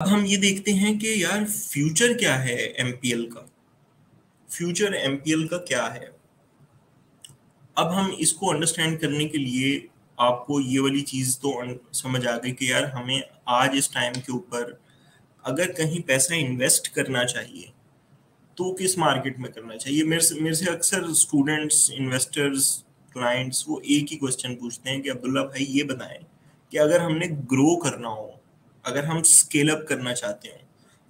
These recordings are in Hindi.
अब हम ये देखते हैं कि यार फ्यूचर क्या है एमपीएल का। फ्यूचर एमपीएल का क्या है। अब हम इसको अंडरस्टैंड करने के लिए आपको ये वाली चीज तो समझ आ गई कि यार हमें आज इस टाइम के ऊपर अगर कहीं पैसा इन्वेस्ट करना चाहिए तो किस मार्केट में करना चाहिए। मेरे से अक्सर स्टूडेंट्स, इन्वेस्टर्स, क्लाइंट्स वो एक ही क्वेश्चन पूछते हैं कि अब्दुल्ला भाई ये बताएं कि अगर हमने ग्रो करना हो, अगर हम स्केल अप करना चाहते हो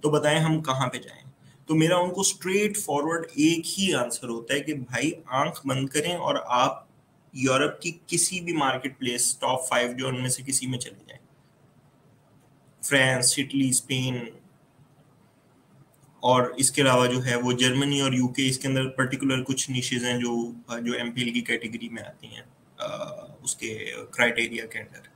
तो बताएं हम कहाँ पे जाएं। तो मेरा उनको स्ट्रेट फॉरवर्ड एक ही आंसर होता है कि भाई आंख बंद करें और आप यूरोप की किसी भी मार्केट प्लेस टॉप 5 जो उनमें से किसी में चले जाएं। फ्रांस, इटली, स्पेन और इसके अलावा जो है वो जर्मनी और यूके, इसके अंदर पर्टिकुलर कुछ निशेज हैं जो जो एमपीएल की कैटेगरी में आती हैं उसके क्राइटेरिया के अंडर।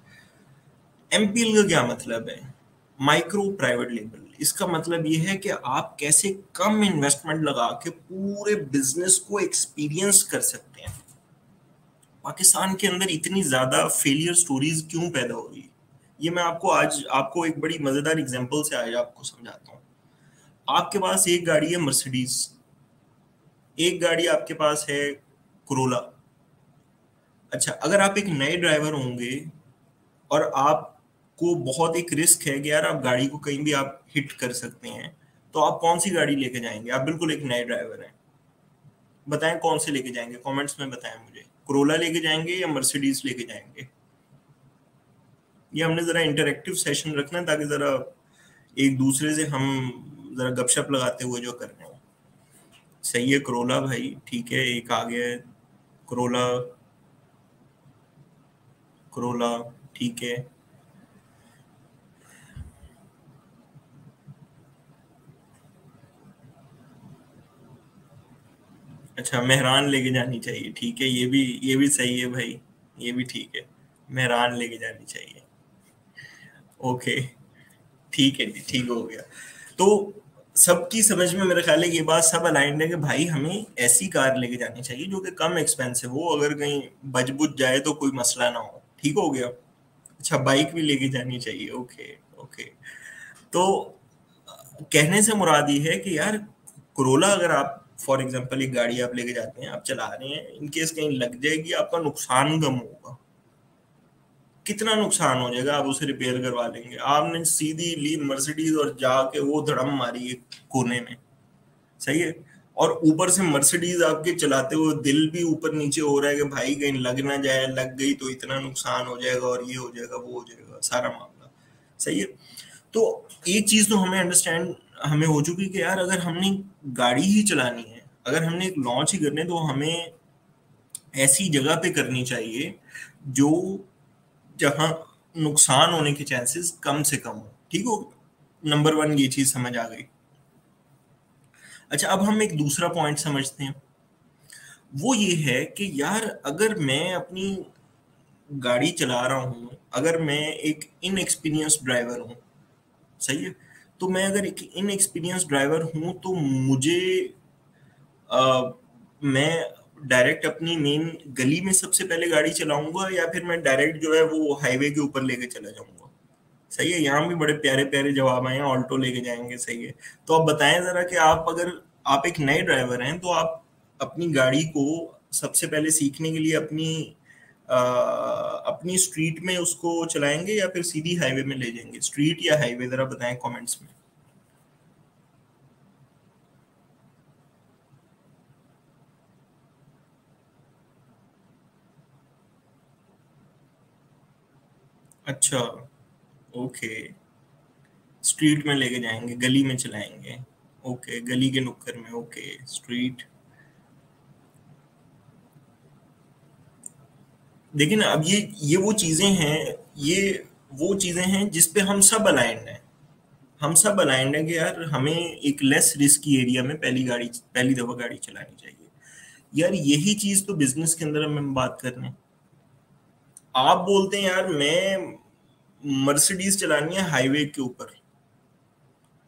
एमपीएल का क्या मतलब है? Micro private label. इसका मतलब ये है कि आप कैसे कम इन्वेस्टमेंट लगा के पूरे बिजनेस को एक्सपीरियंस कर सकते हैं। पाकिस्तान के अंदर इतनी ज्यादा फेलियर स्टोरीज क्यों पैदा हो रही है, ये मैं आपको आज आपको एक बड़ी मजेदार एग्जांपल से आज आपको समझाता हूँ। आपके पास एक गाड़ी है मर्सिडीज, एक गाड़ी आपके पास है कोरोला। अच्छा, अगर आप एक नए ड्राइवर होंगे और आपको बहुत एक रिस्क है कि यार आप गाड़ी को कहीं भी आप हिट कर सकते हैं, तो आप कौन सी गाड़ी लेके जाएंगे? आप बिल्कुल एक नए ड्राइवर हैं, बताएं कौन से लेके जाएंगे, कमेंट्स में बताएं मुझे। कोरोला लेके जाएंगे या मर्सिडीज लेके जाएंगे? ये हमने जरा इंटरेक्टिव सेशन रखना है ताकि जरा एक दूसरे से हम जरा गपशप लगाते हुए जो कर रहे हैं। सही है कोरोला भाई, ठीक है, एक आ गया है कोरोला। कोरोला ठीक है। अच्छा, मेहरान लेके जानी चाहिए, ठीक है, ये भी सही है भाई, ये भी ठीक है, मेहरान लेके जानी चाहिए। ओके, ठीक है जी, ठीक हो गया। तो सबकी समझ में मेरे ख्याल है ये बात सब अलाइंड है कि भाई हमें ऐसी कार लेके जानी चाहिए जो कि कम एक्सपेंसिव हो, अगर कहीं बच बुझ जाए तो कोई मसला ना हो। ठीक हो गया। अच्छा, बाइक भी लेके जानी चाहिए, ओके। ओके, तो कहने से मुराद ये है कि यार कोरोला अगर आप फॉर एग्जांपल एक गाड़ी आप लेके जाते हैं, आप चला रहे हैं, इन केस कहीं लग जाएगी, आपका नुकसान कम होगा। कितना नुकसान हो जाएगा, आप उसे रिपेयर करवा लेंगे। आपने सीधी ली मर्सिडीज और जाके वो धड़म मारी एक कोने में, सही है, और ऊपर से मर्सिडीज आपके चलाते हुए दिल भी ऊपर नीचे हो रहा है कि भाई कहीं लग ना जाए, लग गई तो इतना नुकसान हो जाएगा और ये हो जाएगा वो हो जाएगा सारा मामला। सही है। तो एक चीज तो हमें अंडरस्टैंड हमें हो चुकी कि यार अगर हमने गाड़ी ही चलानी है, अगर हमने एक लॉन्च ही करने, तो हमें ऐसी जगह पे करनी चाहिए जो जहां नुकसान होने के चांसेस कम से कम हो। ठीक हो, नंबर वन ये चीज समझ आ गई। अच्छा, अब हम एक दूसरा पॉइंट समझते हैं। वो ये है कि यार अगर मैं अपनी गाड़ी चला रहा हूं, अगर मैं एक इनएक्सपीरियंस ड्राइवर हूं, सही है, तो मैं अगर एक इनएक्सपीरियंस ड्राइवर हूं तो मुझे मैं डायरेक्ट अपनी मेन गली में सबसे पहले गाड़ी चलाऊंगा या फिर मैं डायरेक्ट जो है वो हाईवे के ऊपर लेके चला जाऊंगा? सही है, यहाँ भी बड़े प्यारे प्यारे जवाब आए हैं, ऑल्टो लेके जाएंगे, सही है। तो आप बताएं जरा कि आप अगर आप एक नए ड्राइवर हैं तो आप अपनी गाड़ी को सबसे पहले सीखने के लिए अपनी स्ट्रीट में उसको चलाएंगे या फिर सीधी हाईवे में ले जाएंगे? स्ट्रीट या हाईवे, जरा बताएं कमेंट्स में। अच्छा, ओके, स्ट्रीट में लेके जाएंगे, गली में चलाएंगे। ओके, गली के नुक्कड़ में, ओके, स्ट्रीट। देखिए ना, अब ये वो चीजें हैं, ये वो चीजें हैं जिस पे हम सब अलाइंड हैं। हम सब अलाइंड हैं कि यार हमें एक लेस रिस्की एरिया में पहली दफा गाड़ी चलानी चाहिए। यार यही चीज तो बिजनेस के अंदर हम बात कर रहे हैं। आप बोलते हैं यार मैं मर्सिडीज चलानी है हाईवे के ऊपर।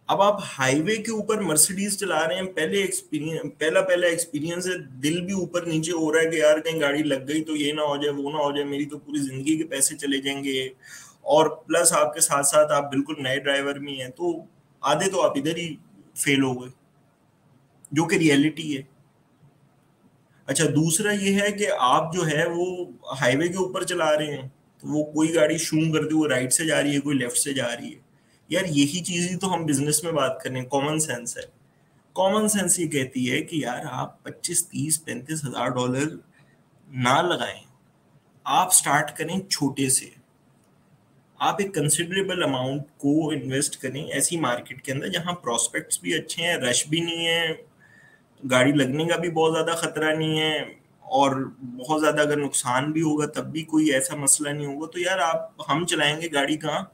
अब आप हाईवे के ऊपर मर्सिडीज चला रहे हैं, पहले एक्सपीरियंस, पहला पहला एक्सपीरियंस है, दिल भी ऊपर नीचे हो रहा है कि यार कहीं गाड़ी लग गई तो ये ना हो जाए वो ना हो जाए, मेरी तो पूरी जिंदगी के पैसे चले जाएंगे। और प्लस आपके साथ साथ आप बिल्कुल नए ड्राइवर भी हैं, तो आधे तो आप इधर ही फेल हो गए, जो कि रियलिटी है। अच्छा, दूसरा ये है कि आप जो है वो हाईवे के ऊपर चला रहे हैं, तो वो कोई गाड़ी शूं करती हुई राइट से जा रही है, कोई लेफ्ट से जा रही है। यार यही चीज ही तो हम बिजनेस में बात कर रहे हैं, कॉमन सेंस है। कॉमन सेंस ये कहती है कि यार आप 25, 30, 35 हजार डॉलर ना लगाएं, आप स्टार्ट करें छोटे से। आप एक कंसिडरेबल अमाउंट को इन्वेस्ट करें ऐसी मार्केट के अंदर जहां प्रोस्पेक्ट्स भी अच्छे हैं, रश भी नहीं है, गाड़ी लगने का भी बहुत ज्यादा खतरा नहीं है, और बहुत ज्यादा अगर नुकसान भी होगा तब भी कोई ऐसा मसला नहीं होगा। तो यार आप हम चलाएंगे गाड़ी कहाँ?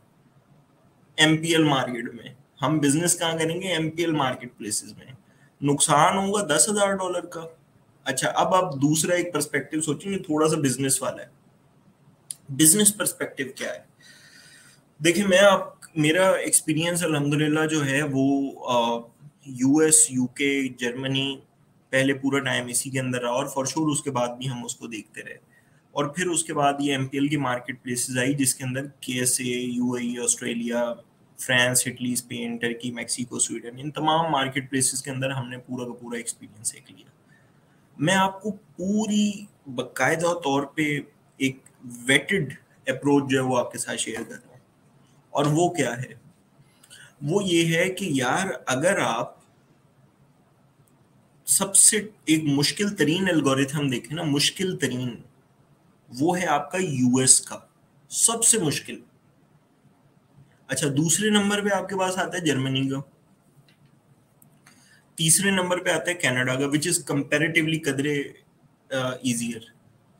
एमपीएल मार्केट में। हम बिजनेस कहाँ करेंगे? एमपीएल मार्केट प्लेसेस में। नुकसान होगा 10 हजार डॉलर का। अच्छा, अब आप दूसरा एक पर्सपेक्टिव सोचिए, थोड़ा सा बिजनेस वाला है। बिजनेस पर्सपेक्टिव क्या है? देखिए, मैं आप मेरा एक्सपीरियंस अल्हम्दुलिल्लाह जो है वो यूएस, यूके, जर्मनी, पहले पूरा टाइम इसी के अंदर रहा, और फॉर श्योर उसके बाद भी हम उसको देखते रहे। और फिर उसके बाद ये एमपीएल की मार्केट प्लेसेस आई, जिसके अंदर KSA, UAE, Australia, France, Italy, Spain, Turkey, Mexico, Sweden, इन तमाम मार्केट प्लेसेस के अंदर हमने पूरा का पूरा एक्सपीरियंस एक लिया। मैं आपको पूरी बाकायदा तौर पे एक वेटेड अप्रोच जो है वो आपके साथ शेयर कर रहा हूँ। और वो क्या है? वो ये है कि यार अगर आप सबसे एक मुश्किल तरीन एल्गोरिथम देखें ना, मुश्किल तरीन, वो है आपका यूएस का, सबसे मुश्किल। अच्छा, दूसरे नंबर पे आपके पास आता है जर्मनी का, तीसरे नंबर पे आता है कनाडा का, विच इज कंपैरेटिवली कदरे इजियर।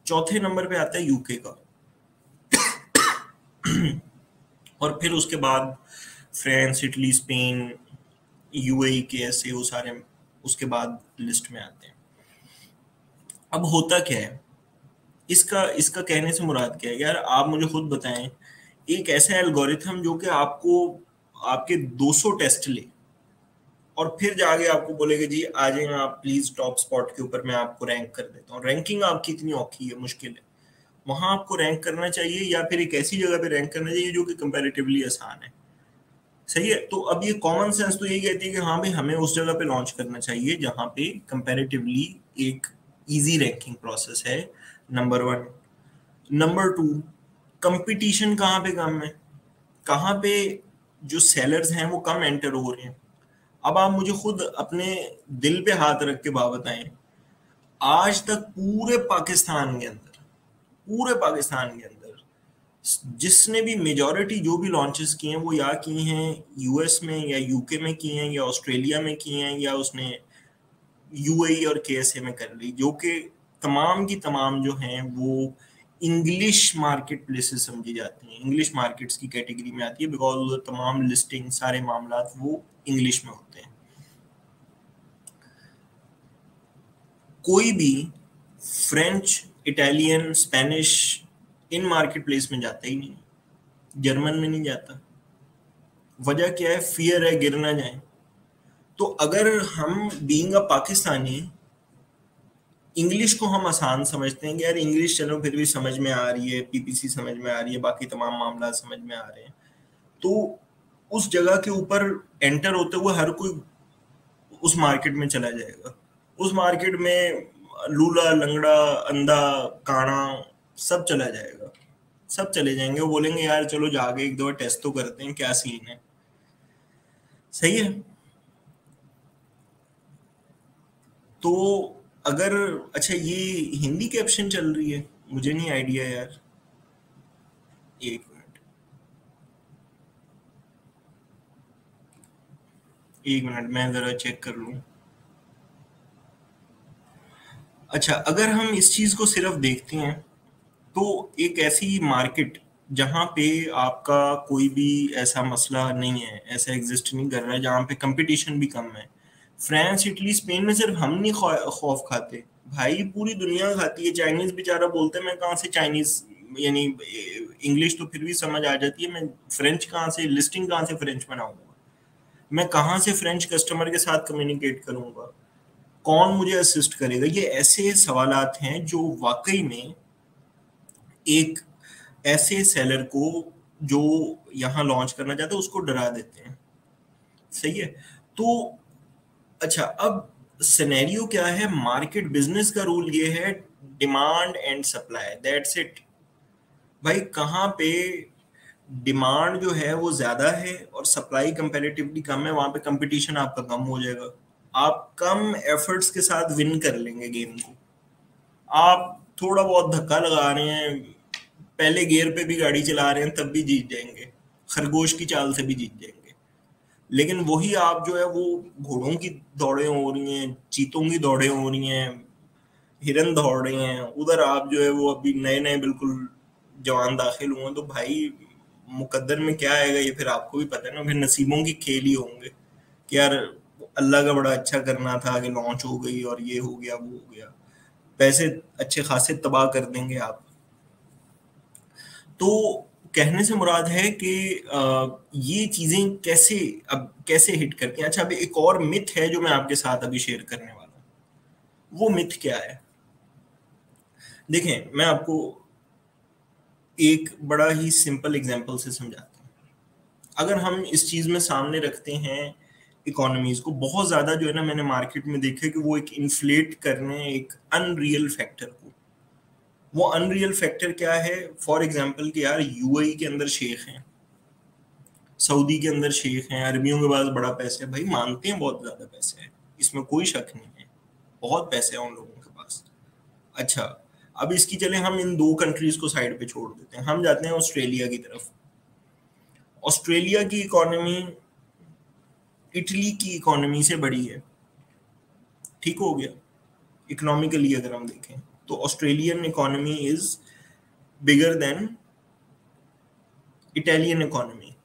चौथे नंबर पे आता है यूके का, और फिर उसके बाद फ्रांस, इटली, स्पेन, यूएई के, ऐसे वो सारे उसके बाद लिस्ट में आते हैं। अब होता क्या है, इसका इसका कहने से मुराद क्या है? यार आप मुझे खुद बताएं, एक ऐसा एल्गोरिथम जो कि आपको आपके 200 टेस्ट ले और फिर जाके आपको बोलेगा जी आ जाएगा आप प्लीज टॉप स्पॉट के ऊपर, मैं आपको रैंक कर देता हूँ। रैंकिंग आपकी इतनी औखी है, मुश्किल है, वहां आपको रैंक करना चाहिए या फिर एक ऐसी जगह पे रैंक करना चाहिए जो कि कंपैरेटिवली आसान है। सही है? तो अब ये कॉमन सेंस तो यही कहती है कि हाँ भाई, हमें उस जगह पे लॉन्च करना चाहिए जहां पे कंपैरेटिवली एक इजी रैंकिंग प्रोसेस है, number one. Number two, competition कहाँ पे कम है, कहाँ पे जो सेलर्स हैं वो कम एंटर हो रहे हैं। अब आप मुझे खुद अपने दिल पे हाथ रख के बात बताएं, आज तक पूरे पाकिस्तान के अंदर जिसने भी मेजॉरिटी जो भी लॉन्चेस किए हैं वो या की हैं यूएस में या यूके में की हैं या ऑस्ट्रेलिया में की हैं या उसने यूएई और केएसए में कर ली, जो कि तमाम की तमाम जो हैं वो इंग्लिश मार्केट प्लेसेस समझी जाती हैं, इंग्लिश मार्केट्स की कैटेगरी में आती है, बिकॉज तमाम लिस्टिंग सारे मामला वो इंग्लिश में होते हैं। कोई भी फ्रेंच, इटालियन, स्पेनिश इन मार्केट प्लेस में जाता ही नहीं, जर्मन में नहीं जाता। वजह क्या है? फियर है गिर ना जाए। तो अगर हम बीइंग अ पाकिस्तानी, इंग्लिश को हम आसान समझते हैं कि यार इंग्लिश चलो फिर भी समझ में आ रही है, पीपीसी समझ में आ रही है, बाकी तमाम मामला समझ में आ रहे हैं, तो उस जगह के ऊपर एंटर होते हुए हर कोई उस मार्केट में चला जाएगा। उस मार्केट में लूला, लंगड़ा, अंधा, काना सब चला जाएगा, सब चले जाएंगे। वो बोलेंगे यार चलो जाके एक दो टेस्ट तो करते हैं क्या सीन है। सही है? तो अगर, अच्छा ये हिंदी कैप्शन चल रही है, मुझे नहीं आइडिया यार। एक मिनट, एक मिनट, मैं जरा चेक कर लूं। अच्छा, अगर हम इस चीज को सिर्फ देखते हैं तो एक ऐसी मार्केट जहां पे आपका कोई भी ऐसा मसला नहीं है, ऐसा एग्जिस्ट नहीं कर रहा है, जहां पे कंपटीशन भी कम है। फ्रांस, इटली, स्पेन में सिर्फ हम नहीं खौफ खाते, भाई पूरी दुनिया खाती है। चाइनीज बेचारा बोलते हैं मैं कहाँ से चाइनीज, यानी इंग्लिश तो फिर भी समझ आ जाती है, मैं फ्रेंच कहाँ से, लिस्टिंग कहाँ से फ्रेंच बनाऊंगा, मैं कहाँ से फ्रेंच कस्टमर के साथ कम्युनिकेट करूंगा, कौन मुझे असिस्ट करेगा। ये ऐसे सवालात हैं जो वाकई में एक ऐसे सेलर को जो यहाँ लॉन्च करना चाहते हैं उसको डरा देते हैं। सही है। तो अच्छा, अब सिनेरियो क्या है, मार्केट बिजनेस का रूल ये है, demand and supply, that's it भाई। कहाँ पे डिमांड जो है वो ज्यादा है और सप्लाई कंपैरेटिवली कम है, वहां पे कंपटीशन आपका कम हो जाएगा, आप कम एफर्ट्स के साथ विन कर लेंगे गेम को। आप थोड़ा बहुत धक्का लगा रहे हैं, पहले गियर पे भी गाड़ी चला रहे हैं, तब भी जीत जाएंगे, खरगोश की चाल से भी जीत जाएंगे। लेकिन वही आप जो है वो घोड़ों की दौड़े हो रही हैं, चीतों की दौड़े हो रही हैं, हिरन दौड़ रहे हैं, उधर आप जो है वो अभी नए नए बिल्कुल जवान दाखिल हुए हैं, तो भाई मुकद्दर में क्या आएगा ये फिर आपको भी पता है ना, फिर नसीबों की खेल ही होंगे कि यार अल्लाह का बड़ा अच्छा करना था कि लॉन्च हो गई और ये हो गया वो हो गया, पैसे अच्छे खासे तबाह कर देंगे आप। तो कहने से मुराद है कि ये चीजें कैसे अब कैसे हिट करती हैं। अच्छा, अभी एक और मिथ है जो मैं आपके साथ अभी शेयर करने वाला हूँ। वो मिथ क्या है, देखें मैं आपको एक बड़ा ही सिंपल एग्जांपल से समझाता हूँ। अगर हम इस चीज में सामने रखते हैं इकोनॉमीज को, बहुत ज्यादा जो है ना मैंने मार्केट में देखा है कि वो एक इन्फ्लेट करने एक अनरियल फैक्टर को। वो अनरियल फैक्टर क्या है, फॉर एग्जांपल कि यार यूएई के अंदर शेख हैं, सऊदी के अंदर शेख हैं, अरबियों के पास बड़ा पैसा है, भाई मानते हैं बहुत ज्यादा पैसा है, इसमें कोई शक नहीं है, बहुत पैसे है उन लोगों के पास। अच्छा, अब इसकी चले हम इन दो कंट्रीज को साइड पे छोड़ देते हैं, हम जाते हैं ऑस्ट्रेलिया की तरफ। ऑस्ट्रेलिया की इकोनॉमी इटली की इकोनॉमी से बड़ी है, ठीक हो गया। इकोनॉमिकली अगर हम देखें तो Australian economy is bigger than Italian economy.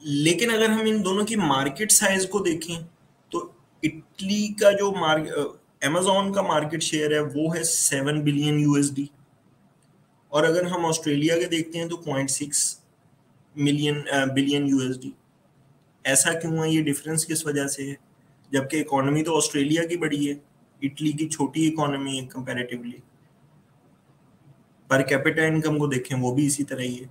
लेकिन अगर हम इन दोनों की मार्केट साइज को देखें तो इटली का जो अमेजोन का मार्केट शेयर है वो है 7 बिलियन यूएसडी, और अगर हम ऑस्ट्रेलिया के देखते हैं तो 0.6 बिलियन यूएसडी। ऐसा क्यों है, ये डिफरेंस किस वजह से है, जबकि इकोनॉमी तो ऑस्ट्रेलिया की बड़ी है, इटली की छोटी इकोनॉमी है कंपैरेटिवली। पर कैपिटा इनकम को देखें वो भी इसी तरह ही है।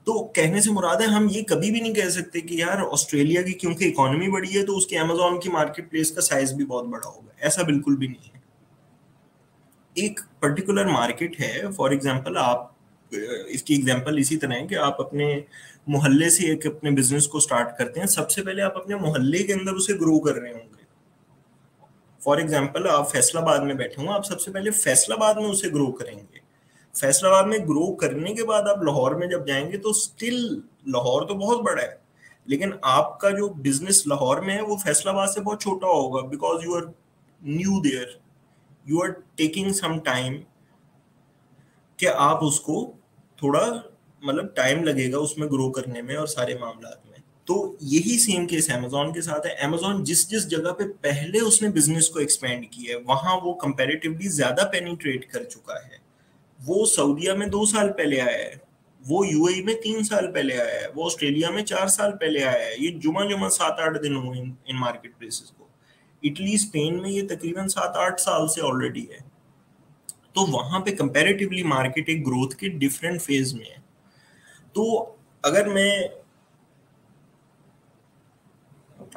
तो कहने से मुराद है हम ये कभी भी नहीं कह सकते कि यार ऑस्ट्रेलिया की क्योंकि इकोनॉमी बड़ी है तो उसकी अमेजोन की मार्केट प्लेस का साइज भी बहुत बड़ा होगा, ऐसा बिल्कुल भी नहीं है। एक पर्टिकुलर मार्केट है, फॉर एग्जांपल आप इसकी एग्जांपल इसी तरह है कि आप अपने मोहल्ले से एक अपने बिजनेस को स्टार्ट करते हैं, सबसे पहले आप अपने मोहल्ले के अंदर उसे ग्रो कर रहे होंगे। फॉर एग्जांपल आप फैसलाबाद में बैठे होंगे, आप सबसे पहले फैसलाबाद में उसे ग्रो करेंगे। फैसलाबाद में ग्रो करने के बाद आप लाहौर में जब जाएंगे तो स्टिल लाहौर तो बहुत बड़ा है, लेकिन आपका जो बिजनेस लाहौर में है वो फैसलाबाद से बहुत छोटा होगा, because you are new there, you are taking some time कि आप उसको थोड़ा मतलब टाइम लगेगा उसमें ग्रो करने में और सारे मामलात में। तो यही सेम केस अमेजोन के साथ है। अमेजोन जिस जिस जगह पे पहले उसने बिजनेस को एक्सपेंड किया है वहां वो कंपैरेटिवली ज्यादा पेनिट्रेट कर चुका है। वो सऊदीया में 2 साल पहले आया है, वो यूएई में 3 साल पहले आया है, वो ऑस्ट्रेलिया में 4 साल पहले आया है, ये जुमा जुमा 7-8 दिन हुए इन मार्केट प्लेसेस को। इटली स्पेन में ये तकरीबन 7-8 साल से ऑलरेडी है। तो वहां पे कंपैरेटिवली मार्केट एक ग्रोथ के डिफरेंट फेज में है। तो अगर मैं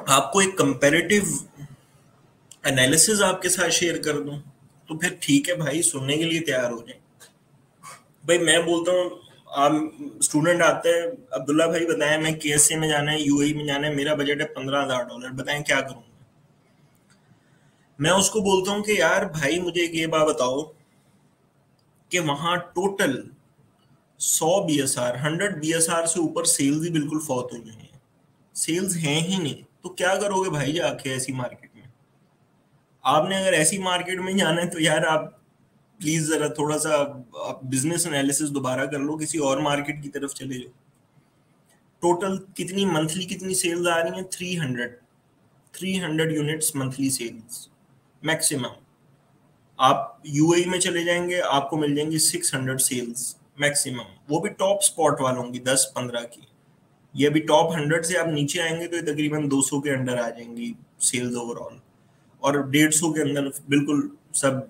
आपको एक कंपैरेटिव एनालिसिस आपके साथ शेयर कर दूं तो फिर ठीक है भाई, सुनने के लिए तैयार हो जाए। भाई मैं बोलता हूँ, आप स्टूडेंट आते हैं, अब्दुल्ला भाई बताएं मैं केएसए में जाना है, यूएई में जाना है, मेरा बजट है $15,000, बताएं क्या करूंगा। मैं उसको बोलता हूँ कि यार भाई मुझे एक ये बात बताओ कि वहां टोटल 100 बीएसआर 100 बीएसआर से ऊपर सेल्स ही बिल्कुल फौत हुई हैं, सेल्स हैं ही नहीं। तो क्या करोगे भाई जाके ऐसी मार्केट में। आपने अगर ऐसी मार्केट में जाना है तो यार आप प्लीज जरा थोड़ा सा आप बिजनेस एनालिसिस दोबारा कर लो, किसी और मार्केट की तरफ चले जाओ। टोटल कितनी मंथली कितनी सेल्स आ रही हैं, 300 यूनिट्स मंथली सेल्स मैक्सिमम। आप यूएई में चले जाएंगे आपको मिल जाएंगी 600 सेल्स मैक्सिमम, वो भी टॉप स्पॉट वालों की 10-15 की। ये अभी टॉप 100 से आप नीचे आएंगे तो ये तकरीबन 200 के अंडर आ जाएंगी सेल्स ओवरऑल, और 150 के अंदर बिल्कुल सब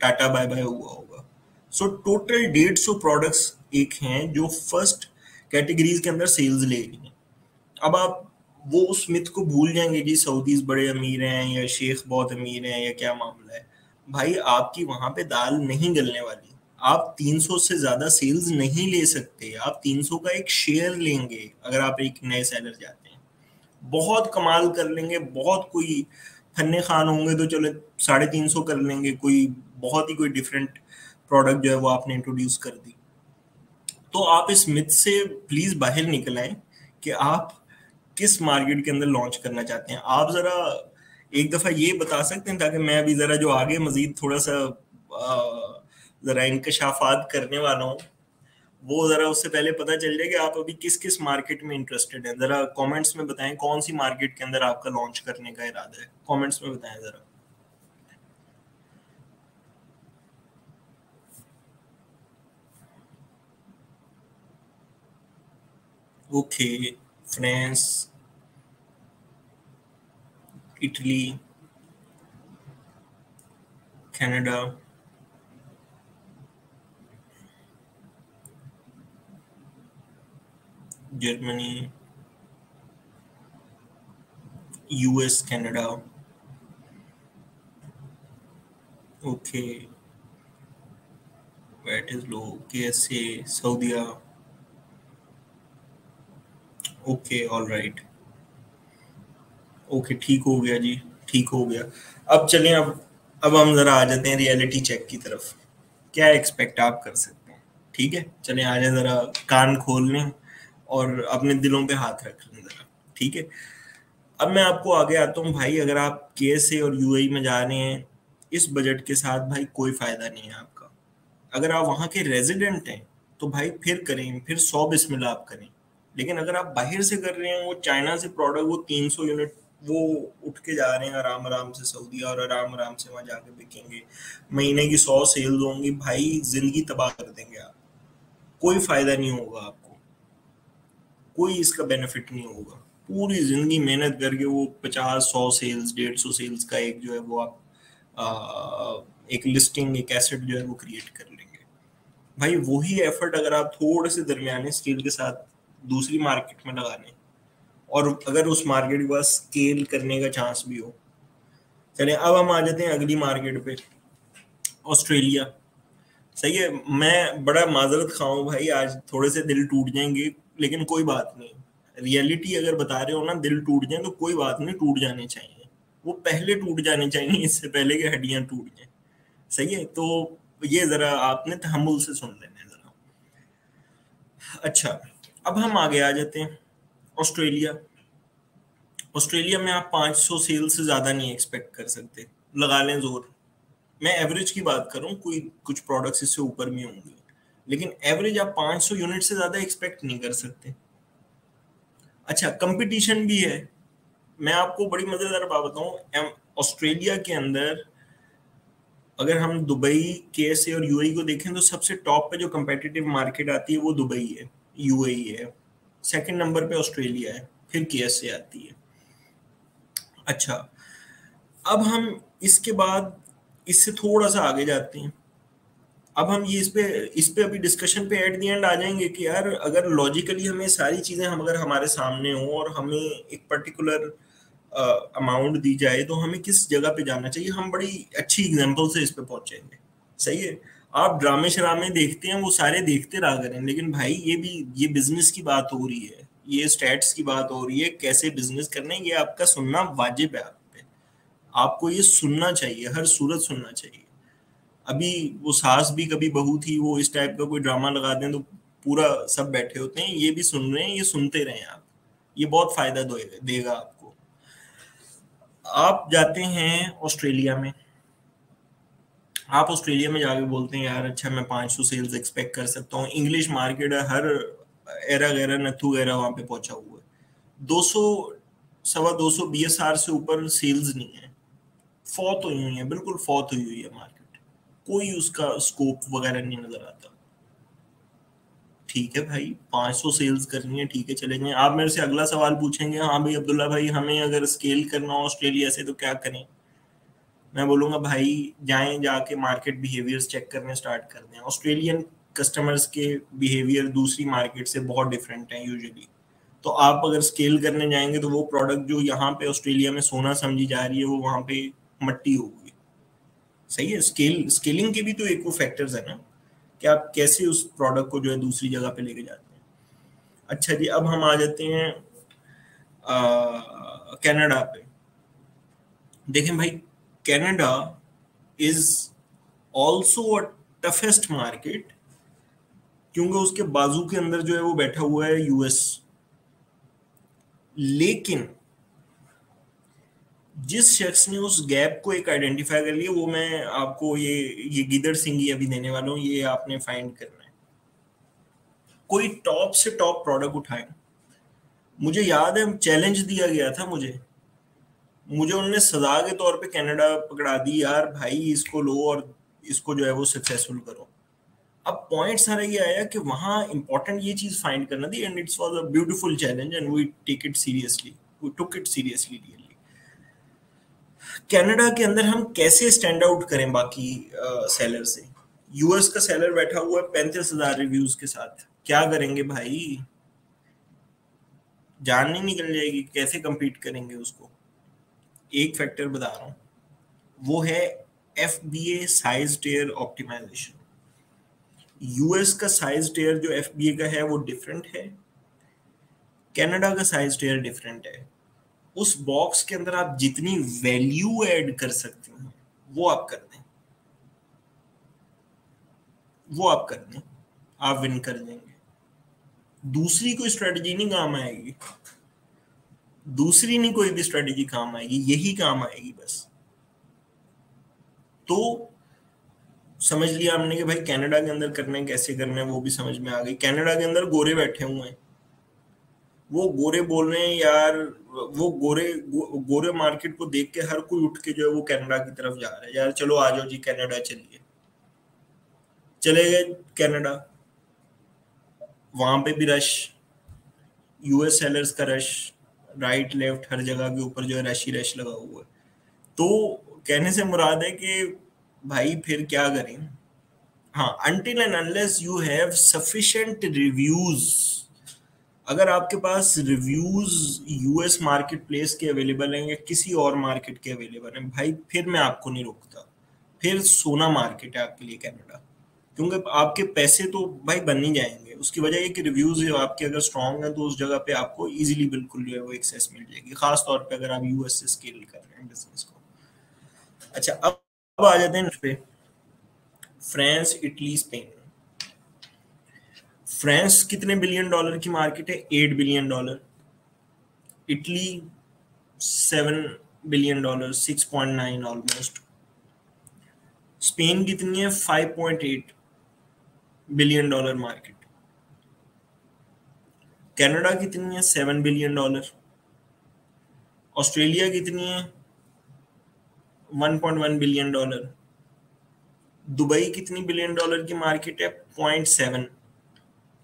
टाटा बाय बाय हुआ होगा। सो टोटल 150 प्रोडक्ट्स एक हैं जो फर्स्ट कैटेगरीज के अंदर सेल्स ले रही हैं। अब आप वो उस मिथ को भूल जाएंगे कि सऊदीज बड़े अमीर हैं या शेख बहुत अमीर हैं या क्या मामला है। भाई आपकी वहां पे दाल नहीं गलने वाली। आप 300 से ज्यादा सेल्स नहीं ले सकते। आप 300 का एक शेयर लेंगे अगर आप एक नए सेलर जाते हैं, बहुत कमाल कर लेंगे, बहुत कोई फन्ने खान होंगे तो चलो 350 कर लेंगे, कोई बहुत ही कोई डिफरेंट प्रोडक्ट जो है वो आपने इंट्रोड्यूस कर दी। तो आप इस मिथ से प्लीज बाहर निकल आए कि आप किस मार्केट के अंदर लॉन्च करना चाहते हैं। आप जरा एक दफा ये बता सकते हैं ताकि मैं अभी जरा जो आगे मजीद थोड़ा सा जरा इंकशाफात करने वाला हूँ वो जरा उससे पहले पता चल जाए कि आप अभी किस किस मार्केट में इंटरेस्टेड हैं। जरा कमेंट्स में बताएं कौन सी मार्केट के अंदर आपका लॉन्च करने का इरादा है, कमेंट्स में बताएं जरा। Okay, France, Italy, Canada, Germany, US, Canada, okay, VAT is low, KSA, सऊदीया, ओके, ऑल राइट, ओके, ठीक हो गया जी, ठीक हो गया। अब चलें, अब हम जरा आ जाते हैं रियलिटी चेक की तरफ। क्या एक्सपेक्ट आप कर सकते हैं? ठीक है, चलें आ जाए, जरा कान खोल लें और अपने दिलों पे हाथ रख लें जरा। ठीक है, अब मैं आपको आगे आता हूँ भाई। अगर आप केएसए और यूएई में जा रहे हैं इस बजट के साथ, भाई कोई फायदा नहीं है आपका। अगर आप वहां के रेजिडेंट हैं तो भाई फिर करें, फिर 100 बिस्मिल्लाह आप करें। लेकिन अगर आप बाहर से कर रहे हैं, वो चाइना से प्रोडक्ट, वो 300 यूनिट वो उठ के जा रहे हैं आराम आराम से सऊदी, और आराम आराम से वहां जाके बिकेंगे। महीने की 100 सेल्स होंगी भाई, जिंदगी तबाह कर देंगे आप। कोई फायदा नहीं होगा आपको, कोई इसका बेनिफिट नहीं होगा। पूरी जिंदगी मेहनत करके वो 50 100 सेल्स, 150 सेल्स का एक जो है वो आप एक लिस्टिंग, एक एसेट जो है वो क्रिएट कर लेंगे। भाई वही एफर्ट अगर आप थोड़े से दरमियाने स्केल के साथ दूसरी मार्केट में लगा लें, और अगर उस मार्केट के पास स्केल करने का चांस भी हो। चलिए अब हम आ जाते हैं अगली मार्केट पे, ऑस्ट्रेलिया। सही है, मैं बड़ा माजरत खाऊं भाई, आज थोड़े से दिल टूट जाएंगे, लेकिन कोई बात नहीं। रियलिटी अगर बता रहे हो ना, दिल टूट जाए तो कोई बात नहीं, टूट जाने चाहिए। वो पहले टूट जाने चाहिए, इससे पहले कि हड्डियां टूट जाए। सही है, तो ये जरा आपने तहम्मुल से सुन लेना जरा। अच्छा, अब हम आगे आ जाते हैं, ऑस्ट्रेलिया। ऑस्ट्रेलिया में आप 500 सेल से ज्यादा नहीं एक्सपेक्ट कर सकते, लगा लें जोर। मैं एवरेज की बात कर रहा हूँ, कोई कुछ प्रोडक्ट्स इससे ऊपर भी होंगे, लेकिन एवरेज आप 500 यूनिट से ज्यादा एक्सपेक्ट नहीं कर सकते। अच्छा, कंपटीशन भी है। मैं आपको बड़ी मजेदार बात बताऊं, ऑस्ट्रेलिया के अंदर अगर हम दुबई, केएसए और यूएई को देखें तो सबसे टॉप पे जो कंपेटिटिव मार्केट आती है वो दुबई है, यूएई है। सेकंड नंबर पे ऑस्ट्रेलिया है, फिर केएसए आती है। अच्छा, अब हम इसके बाद इससे थोड़ा सा आगे जाते हैं। अब हम ये इस पे अभी डिस्कशन पे एट द एंड आ जाएंगे कि यार अगर लॉजिकली हमें सारी चीजें, हम अगर हमारे सामने हो और हमें एक पर्टिकुलर अमाउंट दी जाए तो हमें किस जगह पे जाना चाहिए, हम बड़ी अच्छी एग्जांपल से इस पे पहुंचेंगे। सही है, आप ड्रामे शरामे देखते हैं वो सारे देखते रहा करें, लेकिन भाई ये बिजनेस की बात हो रही है, ये स्टैट्स की बात हो रही है, कैसे बिजनेस करने, ये आपका सुनना वाजिब है। आप पे, आपको ये सुनना चाहिए, हर सूरत सुनना चाहिए। अभी वो सास भी कभी बहू थी, वो इस टाइप का कोई ड्रामा लगा दें तो पूरा सब बैठे होते हैं, ये भी सुन रहे हैं, ये सुनते रहें आप। ये बहुत फायदा देगा आपको। आप जाते हैं ऑस्ट्रेलिया में, आप ऑस्ट्रेलिया में जाके बोलते हैं यार अच्छा मैं 500 सेल्स एक्सपेक्ट कर सकता हूँ, इंग्लिश मार्केट है, हर एरा गैरा नथु गैरा वहां पे पहुंचा हुआ है। 200, 250 BSR से ऊपर सेल्स नहीं है, फौत हुई हुई है, बिल्कुल फौत हुई हुई है मार्केट। कोई उसका स्कोप वगैरह नहीं नजर आता। ठीक है भाई, 500 सेल्स करनी है, ठीक है चलेंगे। आप मेरे से अगला सवाल पूछेंगे, हाँ भाई अब्दुल्ला भाई हमें अगर स्केल करना हो ऑस्ट्रेलिया से तो क्या करें। मैं बोलूंगा भाई जाएं, जाके मार्केट बिहेवियर्स चेक करने स्टार्ट कर दें। ऑस्ट्रेलियन कस्टमर्स के बिहेवियर दूसरी मार्केट से बहुत डिफरेंट है यूजुअली। तो आप अगर स्केल करने जाएंगे तो वो प्रोडक्ट जो यहाँ पे ऑस्ट्रेलिया में सोना समझी जा रही है वो वहां पे मट्टी होगी। सही है। स्केलिंग के भी तो एक वो फैक्टर्स है ना कि आप कैसे उस प्रोडक्ट को जो है दूसरी जगह पे लेके जाते हैं। अच्छा जी, अब हम आ जाते हैं कनाडा पे। देखें भाई, Canada is also a toughest market, क्योंकि उसके बाजू के अंदर जो है वो बैठा हुआ है यूएस। लेकिन जिस शख्स ने उस गैप को एक आइडेंटिफाई कर लिया, वो मैं आपको ये गिदड़ सिंह अभी देने वाला हूँ, ये आपने फाइंड करना है। कोई टॉप से टॉप प्रोडक्ट उठाए। मुझे याद है चैलेंज दिया गया था मुझे उन्होंने सजा के तौर पे कनाडा पकड़ा दी, यार भाई इसको लो और इसको जो है वो सक्सेसफुल करो। अब पॉइंट सारा ये आया कि वहां इंपॉर्टेंट ये चीज फाइंड करना थी, and it's was a beautiful challenge and we take it seriously, we took it seriously really. Canada के अंदर हम कैसे स्टैंड आउट करें बाकी सेलर से। यूएस का सेलर बैठा हुआ है 35,000 रिव्यूज के साथ, क्या करेंगे भाई, जान नहीं निकल जाएगी, कैसे compete करेंगे उसको। एक फैक्टर बता रहा हूँ, वो है FBA size tier optimisation. US का साइज टियर जो FBA का है वो डिफरेंट है, कनाडा का साइज टियर डिफरेंट है। उस बॉक्स के अंदर आप जितनी वैल्यू ऐड कर सकते हैं वो आप कर दें, आप विन कर जाएंगे। दूसरी कोई स्ट्रेटजी नहीं काम आएगी, दूसरी नहीं कोई भी स्ट्रेटजी काम आएगी, यही काम आएगी बस। तो समझ लिया हमने कि भाई कनाडा के अंदर करना है, कैसे करना है वो भी समझ में आ गई। कनाडा के अंदर गोरे बैठे हुए हैं, वो गोरे बोल रहे हैं यार, वो गोरे मार्केट को देख के हर कोई उठ के जो है वो कनाडा की तरफ जा रहा है, यार चलो आ जाओ जी कनाडा चलिए। चले गए कनाडा, वहां पे भी रश, यूएस सेलर्स का रश, राइट लेफ्ट हर जगह के ऊपर जो है रश ही रश लगा हुआ है। तो कहने से मुराद है कि भाई फिर क्या करें। हाँ, until and unless you have sufficient reviews, अगर आपके पास रिव्यूज यूएस मार्केट प्लेस के अवेलेबल हैं या किसी और मार्केट के अवेलेबल हैं, भाई फिर मैं आपको नहीं रोकता, फिर सोना मार्केट है आपके लिए कनाडा। क्योंकि आपके पैसे तो भाई बन ही जाएंगे, उसकी वजह ये कि रिव्यूज आपके अगर स्ट्रांग हैं तो उस जगह पे आपको इजीली बिल्कुल जो है वो एक्सेस मिल जाएगी, खास तौर पे अगर आप यूएस से स्केल कर रहे हैं बिजनेस को। अच्छा, अब आ जाते हैं इस पे, फ्रांस, इटली, स्पेन। फ्रांस कितने बिलियन डॉलर की मार्केट है? $8 billion. Italy $7 billion, 6.9 almost. Spain कितनी है? $5.8 बिलियन मार्केट। कनाडा कितनी है? $7 बिलियन। ऑस्ट्रेलिया कितनी है? $1.1 बिलियन। दुबई कितनी बिलियन डॉलर की मार्केट है?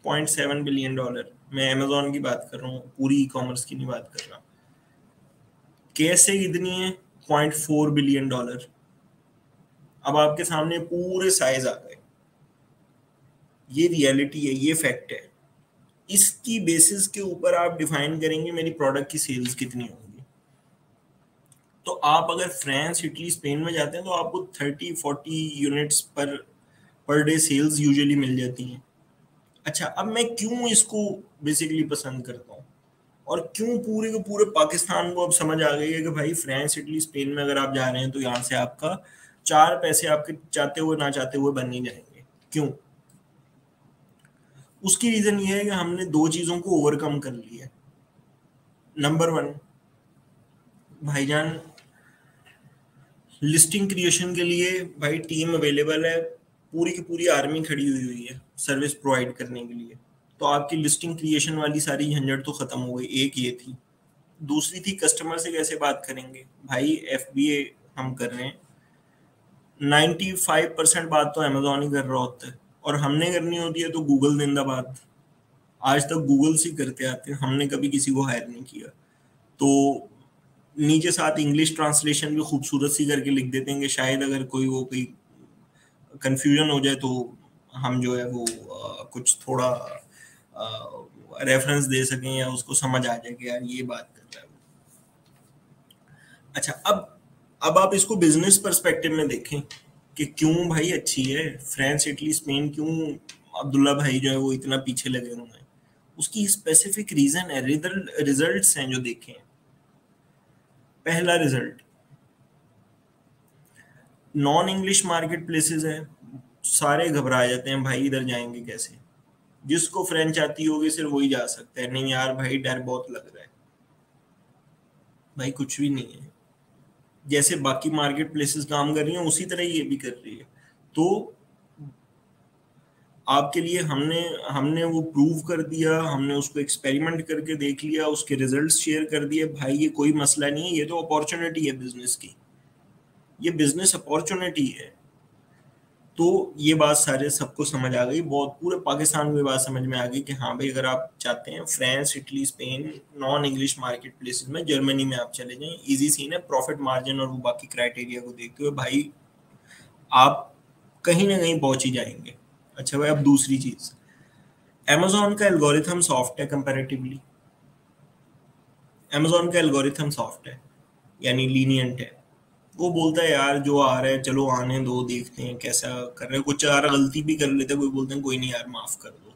0.7 बिलियन डॉलर। मैं अमेजोन की बात कर रहा हूँ, पूरी ई कॉमर्स की नहीं बात कर रहा। कैसे कितनी है? $0.4 बिलियन। अब आपके सामने पूरे साइज आ गए, ये रियलिटी है, ये फैक्ट है। इसकी बेसिस के ऊपर आप डिफाइन करेंगे मेरी प्रोडक्ट की सेल्स कितनी होगी। तो आप अगर फ्रांस, इटली, स्पेन में जाते हैं तो आपको 30-40 units per day sales usually मिल जाती हैं। अच्छा, अब मैं क्यों इसको बेसिकली पसंद करता हूँ और क्यों पूरे के पूरे पाकिस्तान को अब समझ आ गई है कि भाई फ्रांस, इटली, स्पेन में अगर आप जा रहे हैं तो यहाँ से आपका 4 पैसे आपके चाहते हुए ना चाहते हुए बन ही जाएंगे। क्यों? उसकी रीजन ये है कि हमने दो चीजों को ओवरकम कर लिया। नंबर 1, भाईजान लिस्टिंग क्रिएशन के लिए भाई टीम अवेलेबल है, पूरी की पूरी आर्मी खड़ी हुई है सर्विस प्रोवाइड करने के लिए। तो आपकी लिस्टिंग क्रिएशन वाली सारी झंझट तो खत्म हो गई, एक ये थी। दूसरी थी कस्टमर से कैसे बात करेंगे। भाई FBA हम कर रहे हैं, 95% बात तो अमेजोन ही कर रहा होता है, और हमने करनी होती है तो गूगल जिंदाबाद। आज तक गूगल से करते आते हैं, हमने कभी किसी को हायर नहीं किया। तो नीचे साथ इंग्लिश ट्रांसलेशन भी खूबसूरत सी करके लिख देते हैं कि शायद अगर कोई कंफ्यूजन हो जाए तो हम जो है वो कुछ थोड़ा रेफरेंस दे सकें या उसको समझ आ जाए कि यार ये बात कर रहा है। अच्छा, अब आप इसको बिजनेस पर्सपेक्टिव में देखें कि क्यों भाई अच्छी है फ्रांस, इटली, स्पेन, क्यों अब्दुल्ला भाई जो है वो इतना पीछे लगे हुए हैं। उसकी स्पेसिफिक रीजन है, रिजल्ट्स हैं जो देखें। पहला result, non English market places है, सारे घबरा जाते हैं भाई इधर जाएंगे कैसे। जिसको फ्रेंच आती होगी सिर्फ वही जा सकता है, नहीं यार भाई डर बहुत लग रहा है। भाई कुछ भी नहीं है, जैसे बाकी मार्केट प्लेसेस काम कर रही हैं उसी तरह ये भी कर रही है। तो आपके लिए हमने हमने वो प्रूव कर दिया, हमने उसको एक्सपेरिमेंट करके देख लिया, उसके रिजल्ट्स शेयर कर दिए। भाई ये कोई मसला नहीं है, ये तो अपॉर्चुनिटी है बिजनेस की, ये बिजनेस अपॉर्चुनिटी है। तो ये बात सारे सबको समझ आ गई, बहुत पूरे पाकिस्तान में बात समझ में आ गई कि हाँ भाई अगर आप चाहते हैं France, Italy, Spain, non English market places में, जर्मनी में आप चले जाएं, इजी सीन है। प्रॉफिट मार्जिन और वो बाकी क्राइटेरिया को देखते हुए भाई आप कहीं ना कहीं पहुंच ही जाएंगे। अच्छा भाई, अब दूसरी चीज, Amazon का एल्गोरिथम सॉफ्ट है कंपैरेटिवली। Amazon का एल्गोरिथम सॉफ्ट है, यानी लीनियंट है। वो बोलता है यार जो आ रहा है चलो आने दो, देखते हैं कैसा कर रहे हैं। कुछ यार गलती भी कर लेते हैं, कोई बोलते हैं कोई नहीं यार माफ कर दो,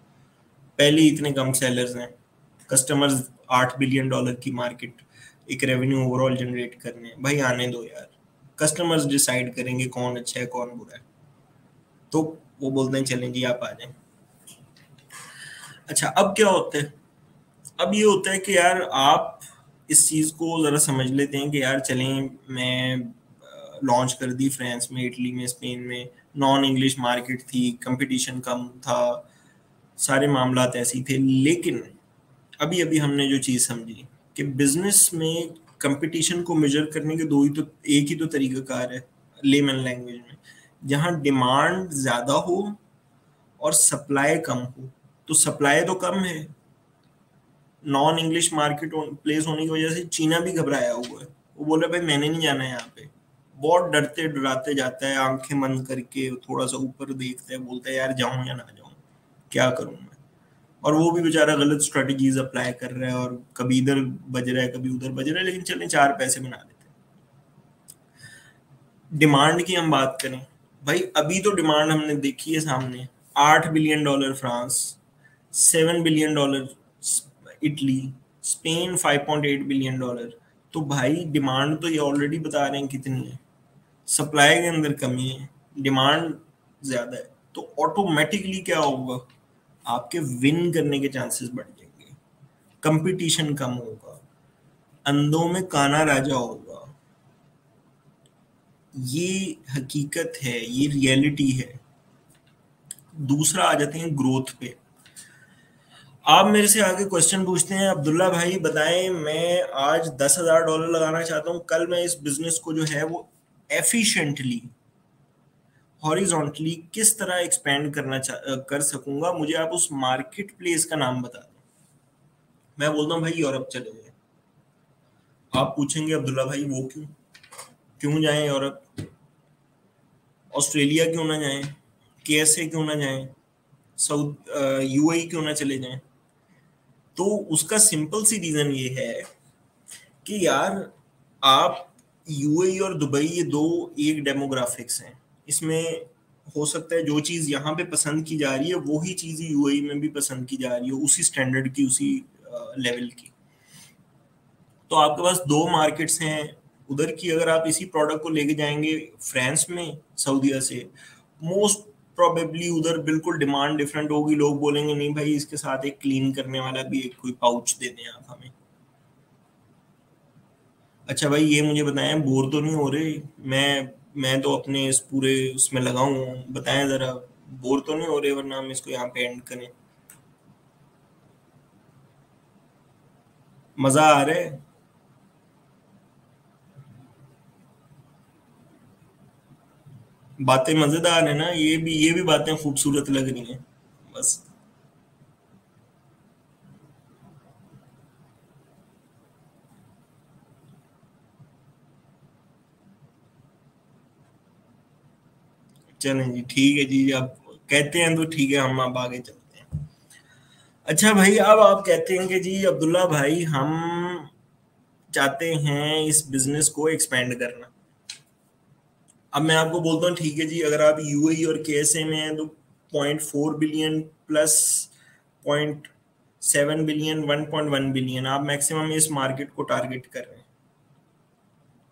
पहले ही इतने कम सेलर्स हैं, कस्टमर्स, $8 बिलियन की मार्केट, एक रेवेन्यू ओवरऑल जनरेट करने हैं, भाई आने दो यार, कस्टमर्स डिसाइड करेंगे कौन अच्छा है कौन बुरा है। तो वो बोलते हैं चलें जी आप आ जाएं। अच्छा, अब क्या होता है, अब ये होता है कि यार आप इस चीज को जरा समझ लेते हैं कि यार चलें, मैं लॉन्च कर दी फ्रांस में, इटली में, स्पेन में, नॉन इंग्लिश मार्केट थी, कंपटीशन कम था, सारे मामलात ऐसी थे। लेकिन अभी अभी हमने जो चीज समझी कि बिजनेस में कंपटीशन को मेजर करने के दो ही तो, एक ही तो तरीका कार है लेमन लैंग्वेज में, जहां डिमांड ज्यादा हो और सप्लाई कम हो। तो सप्लाई तो कम है, नॉन इंग्लिश मार्केट प्लेस होने की वजह से चीना भी घबराया हुआ है। वो बोल रहा है भाई मैंने नहीं जाना है यहाँ पे, बहुत डरते डराते जाता है, आंखें बंद करके थोड़ा सा ऊपर देखता है, बोलता है यार जाऊं या ना जाऊं, क्या करूं मैं। और वो भी बेचारा गलत स्ट्रेटजीज अप्लाई कर रहा है, और कभी इधर बज रहा है कभी उधर बज रहा है, लेकिन चलें चार पैसे बना लेते हैं। डिमांड की हम बात करें, भाई अभी तो डिमांड हमने देखी है सामने, $8 billion France, $7 billion Italy, Spain $5.8 billion. तो भाई डिमांड तो ये ऑलरेडी बता रहे हैं कितनी है, सप्लाई के अंदर कमी है, डिमांड ज्यादा है। तो ऑटोमेटिकली क्या होगा, आपके विन करने के चांसेस बढ़ जाएंगे, कंपटीशन कम होगा, अंधों में काना राजा होगा। ये हकीकत है, ये रियलिटी है। दूसरा आ जाते हैं ग्रोथ पे। आप मेरे से आगे क्वेश्चन पूछते हैं, अब्दुल्ला भाई बताएं मैं आज $10,000 लगाना चाहता हूं, कल मैं इस बिजनेस को जो है वो एफिशिएंटली, हॉरिजॉन्टली किस तरह एक्सपेंड कर सकूंगा, मुझे आप उस मार्केट प्लेस का नाम बता दें। मैं बोलता हूँ भाई यूरोप चले जाए। आप पूछेंगे अब्दुल्ला भाई वो क्यों, क्यों जाएं यूरोप, ऑस्ट्रेलिया क्यों ना जाएं, केएसए क्यों ना जाएं, साउथ यूएई क्यों ना चले जाएं। तो उसका सिंपल सी रीजन ये है कि यार आप, यूएई और दुबई ये दो एक डेमोग्राफिक्स हैं, इसमें हो सकता है जो चीज यहाँ पे पसंद की जा रही है वही चीज यूएई में भी पसंद की जा रही है, उसी स्टैंडर्ड की, उसी लेवल की। तो आपके पास दो मार्केट्स हैं, उधर की अगर आप इसी प्रोडक्ट को लेके जाएंगे फ्रांस में सऊदीया से, मोस्ट प्रोबेबली उधर बिल्कुल डिमांड डिफरेंट होगी, लोग बोलेंगे नहीं भाई इसके साथ एक क्लीन करने वाला भी एक कोई पाउच दे दें आप हमें। अच्छा भाई ये मुझे बताएं, बोर तो नहीं हो रहे, मैं तो अपने इस पूरे उसमें लगा हूँ, बताएं जरा बोर तो नहीं हो रहे, वरना हम इसको यहाँ पे एंड करें। मजा आ रहा है, बातें मजेदार है ना, ये भी बातें खूबसूरत लग रही हैं बस। चलें जी, ठीक है जी, अब कहते हैं तो ठीक है, हम अब आगे चलते हैं। अच्छा भाई, अब आप कहते हैं कि जी अब्दुल्ला भाई हम चाहते हैं इस बिजनेस को एक्सपेंड करना। अब मैं आपको बोलता हूँ ठीक है जी, अगर आप यूएई और केएसए में हैं तो 0.4 बिलियन प्लस 0.7 बिलियन, 1.1 बिलियन आप मैक्सिमम इस मार्केट को टारगेट कर रहे हैं।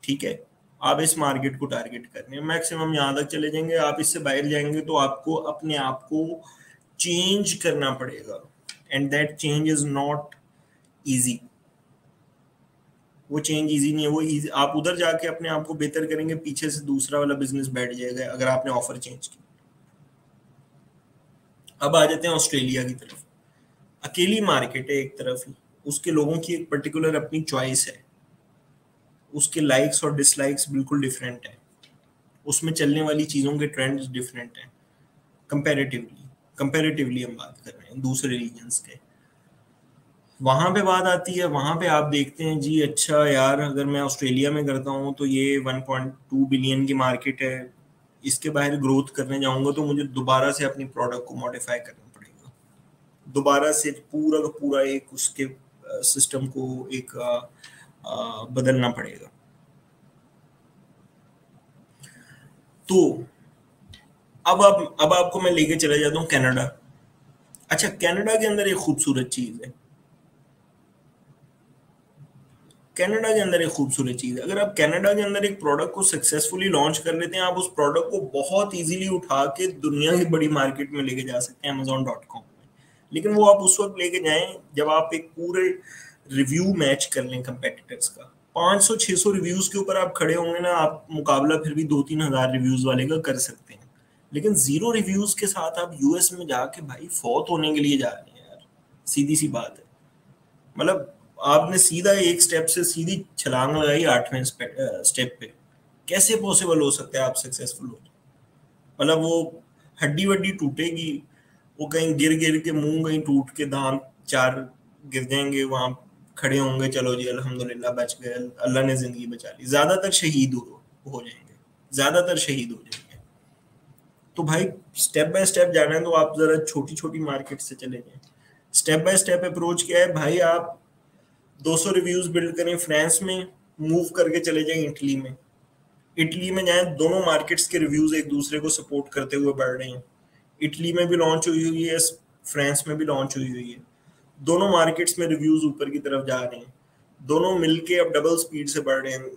ठीक है, आप इस मार्केट को टारगेट कर रहे हैं, मैक्सिमम यहाँ तक चले जाएंगे। आप इससे बाहर जाएंगे तो आपको अपने आप को चेंज करना पड़ेगा, and that change is not easy. वो चेंज इजी नहीं है, वो इजी आप उधर जाके अपने आप को बेहतर करेंगे, पीछे से दूसरा वाला बिजनेस बैठ जाएगा अगर आपने ऑफर चेंज की। अब आ जाते हैं ऑस्ट्रेलिया की तरफ। अकेली मार्केट है एक तरफ ही, उसके लोगों की एक पर्टिकुलर अपनी चॉइस है, उसके लाइक्स और डिसलाइक्स बिल्कुल डिफरेंट है, उसमें चलने वाली चीजों के ट्रेंड्स डिफरेंट हैं कंपैरेटिवली। कंपैरेटिवली हम बात कर रहे हैं दूसरे रीजन्स के। वहां पे बात आती है, वहां पे आप देखते हैं जी अच्छा यार, अगर मैं ऑस्ट्रेलिया में करता हूँ तो ये 1.2 बिलियन की मार्केट है, इसके बाहर ग्रोथ करने जाऊंगा तो मुझे दोबारा से अपनी प्रोडक्ट को मॉडिफाई करना पड़ेगा, दोबारा से पूरा का पूरा एक उसके सिस्टम को एक बदलना पड़ेगा। तो अब आपको मैं लेके चला जाता हूँ कनाडा। अच्छा, कनाडा के अंदर एक खूबसूरत चीज है, कनाडा के अंदर एक खूबसूरत चीज है, अगर आप कनाडा के अंदर एक प्रोडक्ट को सक्सेसफुली लॉन्च कर लेते हैं, आप उस प्रोडक्ट को बहुत इजीली उठा के दुनिया की बड़ी मार्केट में लेके जा सकते हैं Amazon.com में। लेकिन वो आप उस वक्त लेके जाएं जब आप एक पूरे रिव्यू मैच कर लें कंपेटिटर्स का। 500-600 रिव्यूज के ऊपर आप खड़े होंगे ना, आप मुकाबला फिर भी 2-3 हजार रिव्यूज वाले का कर सकते हैं। लेकिन जीरो रिव्यूज के साथ आप यूएस में जाके भाई फौत होने के लिए जा रहे हैं यार, सीधी सी बात है। मतलब आपने सीधा एक स्टेप से सीधी छलांग लगाई 8वें स्टेप पे, कैसे पॉसिबल हो सकता है आप सक्सेसफुल हो? मतलब वो हड्डी वड्डी टूटेगी, वो कहीं गिर गिर के मुंह कहीं टूट के दांत 4 गिर जाएंगे, वहां खड़े होंगे, चलो जी अल्हम्दुलिल्लाह बच गए, अल्लाह ने जिंदगी बचा ली। ज्यादातर शहीद हो जाएंगे, ज्यादातर शहीद हो जाएंगे। तो भाई स्टेप बाय स्टेप जाना है तो आप जरा छोटी छोटी मार्केट से चले जाएं। स्टेप बाय स्टेप अप्रोच क्या है भाई, आप 200 रिव्यूज बिल्ड करें फ्रांस में, मूव करके चले जाएं इटली में। इटली में जाएं, दोनों मार्केट्स के रिव्यूज एक दूसरे को सपोर्ट करते हुए बढ़ रहे हैं। इटली में भी लॉन्च हुई हुई है, फ्रांस में भी लॉन्च हुई हुई है, दोनों मार्केट्स में रिव्यूज ऊपर की तरफ जा रहे हैं, दोनों मिलके अब डबल स्पीड से बढ़ रहे हैं।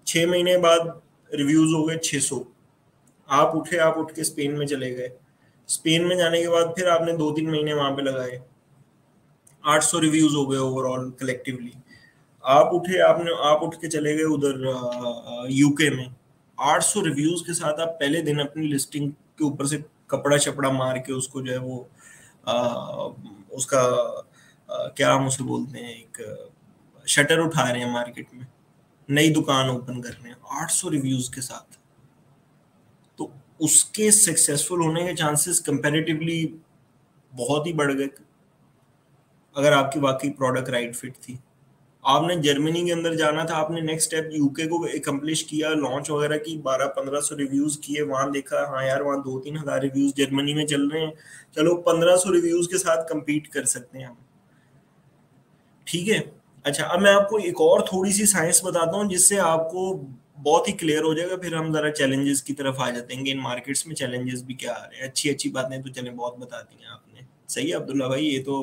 6 महीने बाद रिव्यूज हो गए 600, आप उठे, आप उठ के स्पेन में चले गए, स्पेन में जाने के बाद फिर आपने 2-3 महीने वहां पे लगाए, 800 रिव्यूज हो गए ओवरऑल कलेक्टिवली। आप उठे, आपने आप उठ के चले गए उधर यूके में, 800 रिव्यूज के साथ आप पहले दिन अपनी लिस्टिंग के ऊपर से कपड़ा शपड़ा मार के उसको जो है वो आ, उसका क्या हम उसे बोलते हैं, एक शटर उठा रहे हैं मार्केट में, नई दुकान ओपन कर रहे हैं 800 रिव्यूज के साथ। तो उसके सक्सेसफुल होने के चांसेस कंपैरेटिवली बहुत ही बढ़ गए अगर आपकी वाकई प्रोडक्ट राइट फिट थी। आपने जर्मनी के अंदर जाना था, आपने नेक्स्ट स्टेप यूके को एकम्प्लिश किया, लॉन्च वगैरह की, 1200-1500 रिव्यूज किए, वहां देखा हाँ यार वहां 2-3 हजार रिव्यूज जर्मनी में चल रहे हैं, चलो 1500 रिव्यूज के साथ compete कर सकते हैं हम। ठीक है। अच्छा, अब मैं आपको एक और थोड़ी सी साइंस बताता हूँ जिससे आपको बहुत ही क्लियर हो जाएगा, फिर हम जरा चैलेंजेस की तरफ आ जाते हैं इन मार्केट्स में चैलेंजेस भी क्या आ रहे हैं। अच्छी अच्छी बातें तो चले बहुत बता दी हैं आपने, सही है अब्दुल्ला भाई, ये तो